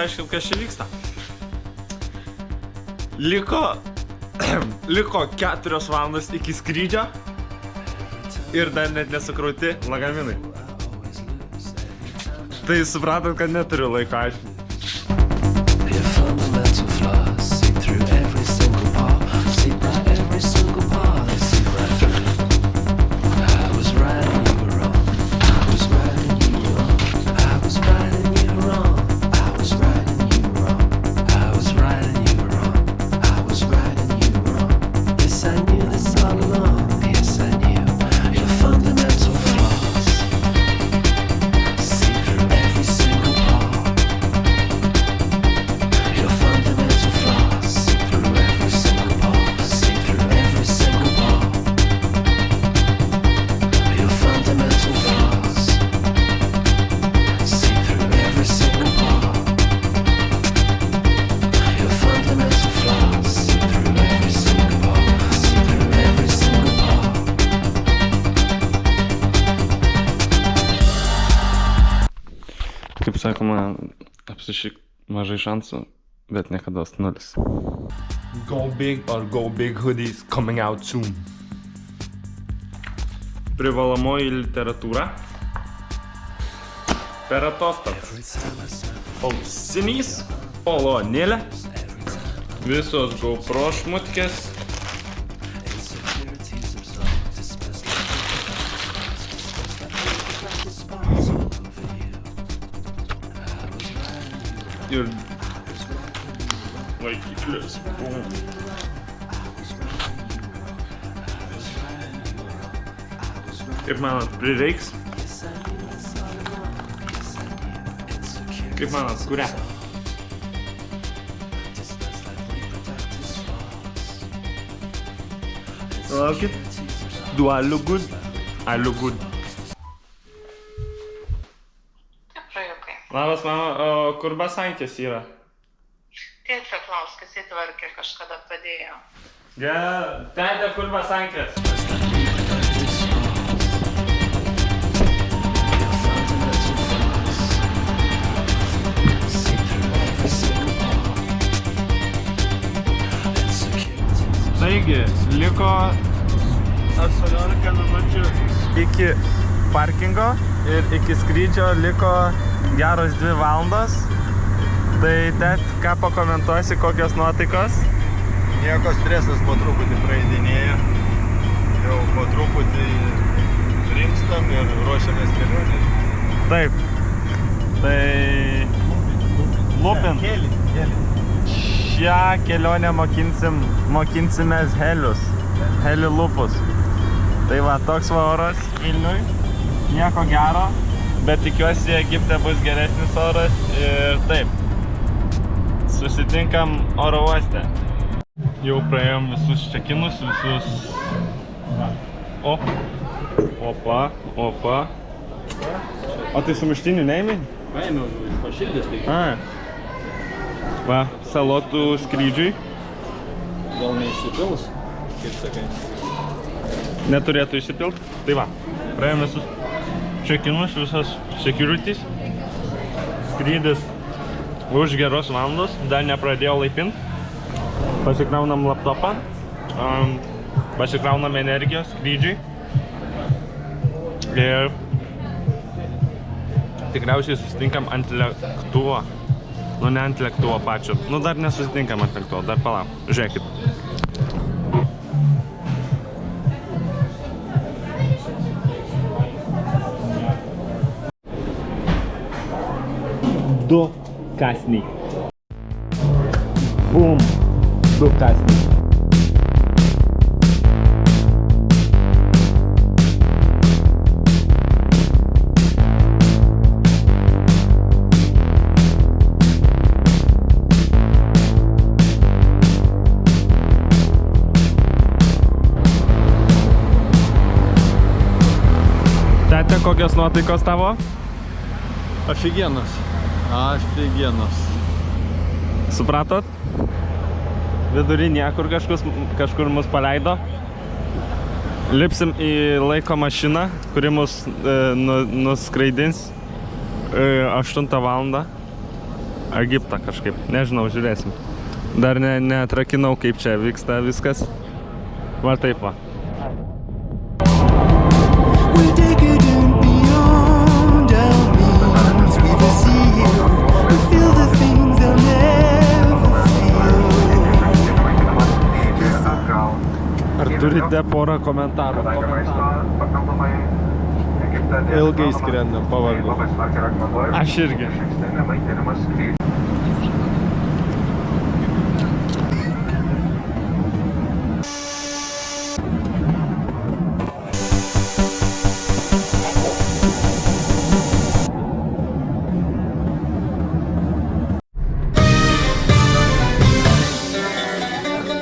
paaiškinti, kas čia vyksta. Liko 4 valandas iki skrydžio ir dar net nesukrauti lagaminai. Tai supratot, kad neturiu laiko aiškinti. Kaip sakoma, apsišik mažai šansų, bet niekados 0. Go big or go big hoodies coming out soon. Privalomoji literatūra. Per atostogas. Ausinys, polonėlė. Visos GoPro šmutkės. Ir laikiklis. Kaip manat, prireiks? Kaip manat, kurią? Laukit. Do I look good? I look good. Labas, mama, o kur basankės yra? Tėčio klaus, kas įtvarkė, kažkada padėjo. Tėtė, kur basankės? Taigi, liko 18 minučių iki parkingo ir iki skrydžio liko geros 2 valandos. Tai tet, ką pakomentuosi, kokios nuotaikos? Nieko, stresas po truputį praeidinėja. Jau po truputį rimstam ir ruošiamės kelionį. Taip. Tai... Lupin. Šią kelionę mokinsimės helius. Heli lupus. Tai va, toks va oras Vilniui. Nieko gero. Bet tikiuosi, Egipte bus geresnis oras ir taip. Susitinkam oro uoste. Jau praėjom visus čekinus, visus... Opa. O tai sumuštinių neėmė? Paėmiau, pašildęs tai. Va, salotų skrydžiui. Gal neišsipils, kaip sakai? Neturėtų išsipilt. Tai va, praėjom visus čekinus, visas securities. Skrydis už geros valandos, dar nepradėjau laipint. Pasikraunam laptopą, pasikraunam energijos skrydžiui. Ir tikriausiai susitinkam ant lėktuvo. Nu, ne ant lėktuvo pačio. Nu, dar nesusitinkam ant lėktuvo, dar palauk. Žiūrėkit. Du kąsniai. Bum. 2 kąsniai. Tete, kokios nuotaikos tavo? Aфигенос. Supratot? Vidury niekur kažkur mus paleido. Lipsim į laiko mašiną, kuri mus nuskraidins 8 valandą. Egiptą kažkaip. Nežinau, žiūrėsim. Dar neatrakinau, kaip čia vyksta viskas. Va taip va. We're decadent beyond our means. We will see you. We feel the things they'll never feel. Ar turite porą komentarų? Ilgai skrendam, pavargau. Aš irgi.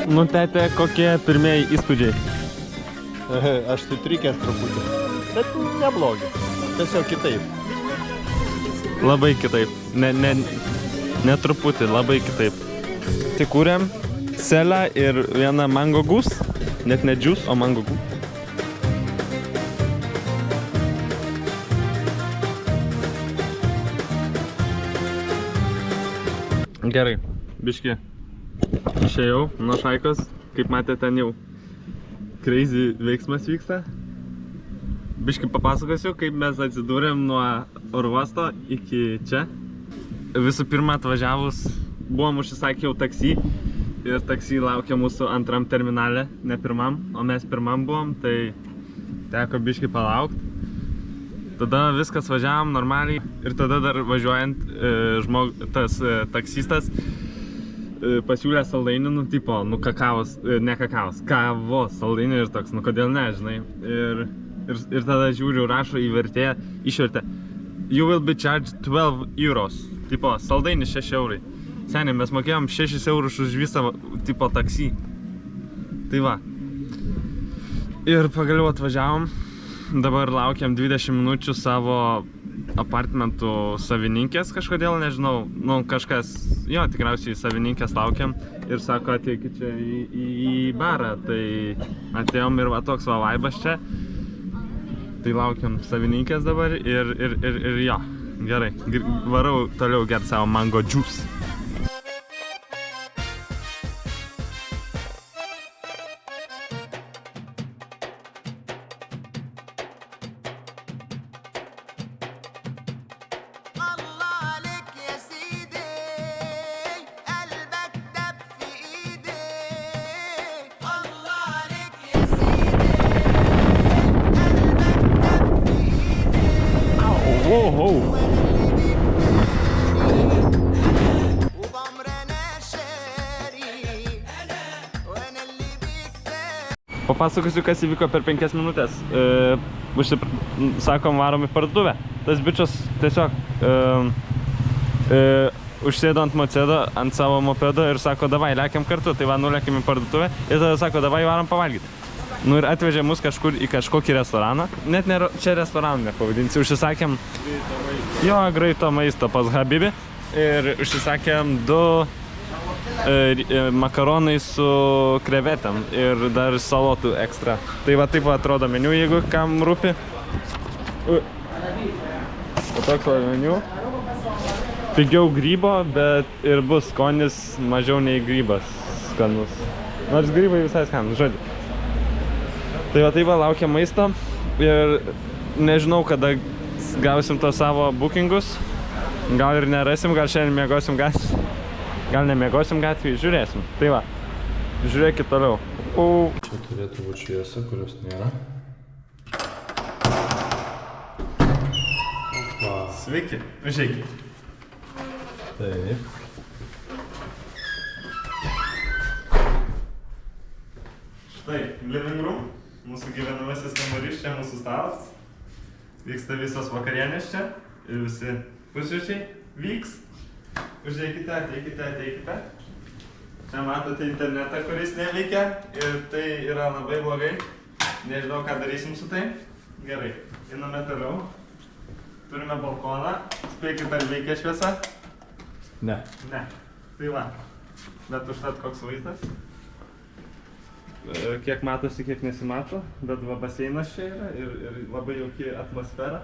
Nu, tete, kokie pirmieji įspūdžiai? Aš sutrikęs truputį. Bet neblogi. Tiesiog kitaip. Labai kitaip. Ne truputį, labai kitaip. Tai kūrėm selę ir vieną mango goose. Net ne juice, o mango goose. Gerai, biški. Išėjau nuo šaikos, kaip matėte, ten jau crazy veiksmas vyksta. Biški papasakosiu, kaip mes atsidūrėm nuo oro uosto iki čia. Visų pirma, atvažiavus, buvom užsisakę jau taksi ir taksi laukia mūsų antram terminale, ne pirmam, o mes pirmam buvom, tai teko biški palaukt. Tada viskas važiavom normaliai ir tada dar važiuojant tas taksistas pasiūlė saldainių, nu, tipo, nu, kakavos, ne kakavos, kavos saldainių ir toks, nu, kodėl ne, žinai. Ir tada žiūriu, rašo į vertėją, išvertė You will be charged 12 euros. Tipo, saldainis 6 eurai. Seniai, mes mokėjom 6 eurus už visą, tipo, taksi. Tai va. Ir pagaliau atvažiavom. Dabar laukiam 20 minučių savo apartmentų savininkės kažkodėl, nežinau, nu kažkas, jo, tikriausiai savininkės laukiam ir sako, ateikit čia į barą, tai atėjom ir va toks va vaibas čia, tai laukiam savininkės dabar ir jo, gerai, varau toliau gert savo mango juice. Papasakosiu, kas įvyko per 5 minutės. Sakom, varom į parduotuvę. Tas bičas tiesiog užsėdo ant mocedo, ant savo mopedo ir sako, davai, lekiam kartu. Tai va, nulekiam į parduotuvę ir tada sako, davai, varom pavalgyti. Nu ir atvežė mus kažkur į kažkokį restoraną. Net ne, čia restoraną nepavadinsi. Užsisakėm greito maisto pas Habibi. Ir užsisakėm 2 makaronai su krevetėm ir dar salotų ekstra. Tai va taip va atrodo meniu, jeigu kam rūpi. O toks va meniu. Pigiau grybo, bet ir bus skonis mažiau nei grybas skanus. Nors grybai visai skanus, žodžiu. Tai va taip va laukia maisto ir nežinau, kada gausim to savo bookingus. Gal ir nerasim, gal šiandien miegosim gatvėje. Gal nemiegosim gatvėje, žiūrėsim. Tai va, žiūrėkit toliau. Čia turėtų būti šviesa, kurios nėra. Sveiki, užeikit. Taip. Štai, living room, mūsų gyvenamasis kambarys, čia mūsų stalas. Vyksta visos vakarienės čia ir visi pusryčiai vyks. Užeikite, ateikite. Čia matote internetą, kuris neveikia ir tai yra labai blogai. Nežinau, ką darysim su tai. Gerai, einame toliau. Turime balkoną. Spėkit, ar veikia šviesa? Ne. Ne. Tai va. Bet užtat koks vaizdas. Kiek matosi, kiek nesimato. Bet va baseinas čia yra ir labai jauki atmosfera.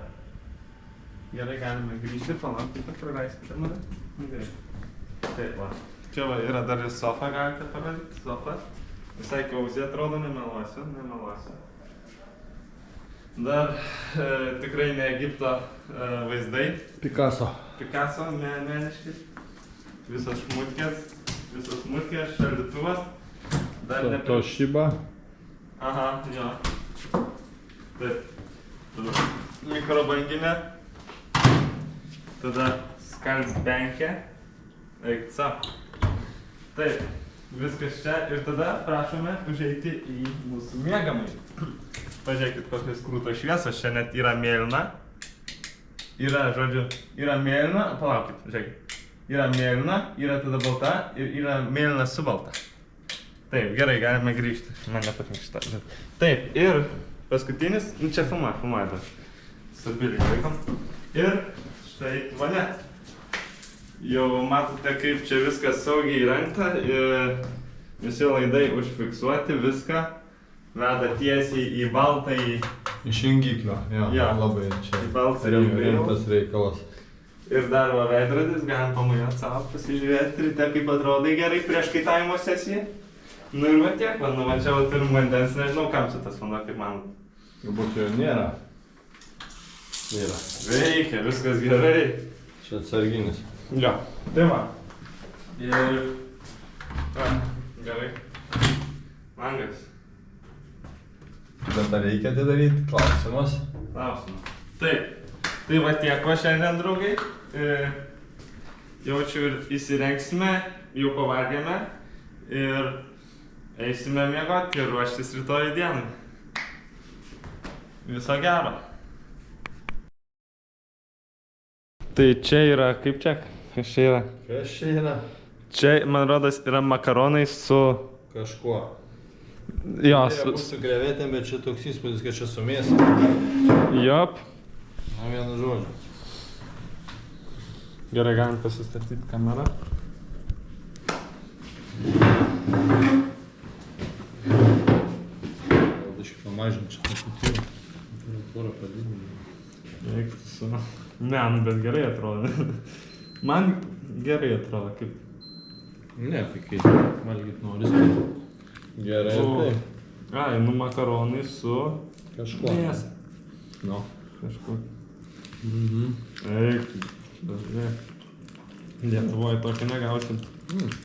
Gerai, galime grįžti, palaukti, kad praleiskite mane. Gerai. Taip, va. Čia va yra dar ir sofa, galite parodyti, sofa. Visai kauzė atrodo, nemeluosiu. Dar tikrai ne Egipto vaizdai. Picasso. Picasso, meniški. Visos šmutkės, šaldytuvas. Dar ne... Toshiba. Aha, jo. Taip. Mikrobanginė. Tada skalsbenkė. Eik, cap. Taip, viskas čia ir tada prašome užeiti į mūsų miegamąjį. Pažiūrėkit, kokios krūtos šviesos, čia net yra mėlyna. Yra, žodžiu, yra mėlyna, palaukit, žiūrėkit. Yra mėlyna, yra tada balta ir yra mėlyna su balta. Taip, gerai, galime grįžti. Man nepatinka šitą. Taip, ir paskutinis, nu čia filmuoja dar. Stabiliai laikom. Ir štai valia. Jau matote, kaip čia viskas saugiai įrengta ir visi laidai užfiksuoti, viską veda tiesiai į baltąjį. Iš jungiklio, jo, labai čia rimtas reikalas. Ir dar va veidrodis, galim pamojuoti savo, pasižiūrėti ryte, kaip atrodai gerai prieš kaitavimo sesiją. Nu ir va tiek, va, nu va čia va turim vandens, nežinau kam čia tas vanduo, kaip man. Galbūt jo nėra. Yra. Veikia, viskas gerai. Čia atsarginis. Jo, tai va. Ir... Va, gerai. Langas. Bet ar reikia atidaryti? Klausimas. Taip. Tai va tiek va šiandien, draugai. Jaučiu ir įsirengsime, jau pavargėme. Ir eisime miegoti ir ruoštis rytoj dienai. Viso gero. Tai čia yra, kaip čia? Kas čia yra? Kas čia yra? Čia, man rodos, yra makaronai su... Kažkuo. Jo, su krevetėm, bet čia toks įspūdis, kad čia su mėsa. Jop. Na, vienu žodžiu. Gerai, galim pasistatyti kamerą. Gal iš pamažinti čia truputį. Temperatūrą padidinti. Eik su... Ne, nu bet gerai atrodo. Man gerai atrodo, kaip... Ne, tai kaip valgyt noris, tai gerai ir taip. Ai, nu makaronai su... Kažkuo. Mėsa. Nu. Kažkuo. Eik, Lietuvoje tokio negausim.